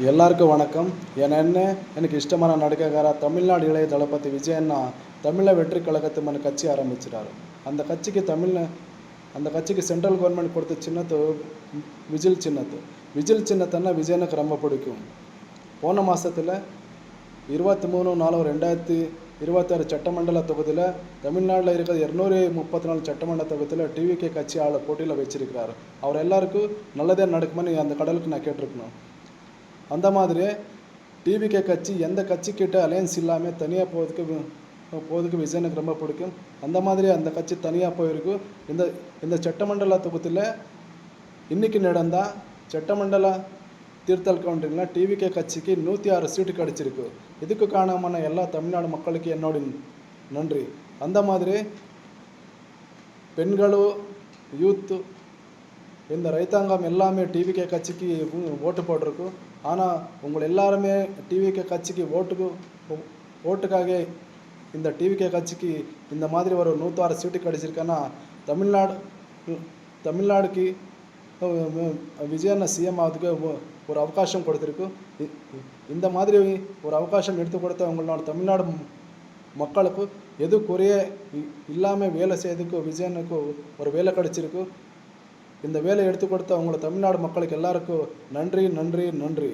எல்லாருக்கும் வணக்கம். எனக்கு இஷ்டமான நடிகக்கார தமிழ்நாடு இளைய தளபதி விஜயண்ணா தமிழ வெற்றி கழகத்து கட்சி ஆரம்பிச்சிட்டாரு. அந்த கட்சிக்கு சென்ட்ரல் கவர்மெண்ட் கொடுத்த சின்னத்து விஜில் சின்னத்து. விஜில் சின்னத்தைன்னா விஜயனுக்கு ரொம்ப பிடிக்கும். போன மாதத்தில் 23/4/2026 சட்டமண்டல தொகுதியில் தமிழ்நாட்டில் இருக்கிற 234 சட்டமன்ற தொகுதியில் டிவிகே கட்சி போட்டியில் வச்சிருக்கிறாரு. அவர் எல்லாருக்கும் நல்லதே நடக்குமான்னு அந்த கடலுக்கு நான் கேட்டிருக்கணும். அந்த மாதிரி டிவிகே கட்சி எந்த கட்சிக்கிட்ட அலையன்ஸ் இல்லாமல் தனியாக போகிறதுக்கு விஜயனுக்கு ரொம்ப பிடிக்கும். அந்த மாதிரி அந்த கட்சி தனியாக போயிருக்கு. இந்த சட்டமண்டல தொகுதியில் இன்றைக்கி நடந்த சட்டமண்டல தீர்த்தல் கவுண்டிங்கில் டிவிகே கட்சிக்கு 106 சீட்டு கிடச்சிருக்கு. இதுக்கு காரணமான எல்லா தமிழ்நாடு மக்களுக்கு என்னோட நன்றி. அந்த மாதிரி பெண்களும் யூத்து இந்த ரைத்தாங்கம் எல்லாமே டிவிகே கட்சிக்கு ஓட்டு போட்டிருக்கு. ஆனால் உங்களை எல்லாருமே டிவிகே கட்சிக்கு ஓட்டுக்காக இந்த டிவிகே கட்சிக்கு இந்த மாதிரி ஒரு 106 சீட்டு கிடச்சிருக்கேன்னா தமிழ்நாடுக்கு விஜயண்ணா சிஎம் ஆகிறதுக்கு ஒரு அவகாசம் கொடுத்துருக்கு. இந்த மாதிரி ஒரு அவகாசம் எடுத்து கொடுத்த உங்களோட தமிழ்நாடு மக்களுக்கு எது குறைய இல்லாமல் வேலை செய்யறதுக்கு விஜயனுக்கு ஒரு வேலை கிடச்சிருக்கு. இந்த வேலை எடுத்து கொடுத்த உங்களை தமிழ்நாடு மக்களுக்கு எல்லாருக்கும் நன்றி நன்றி நன்றி.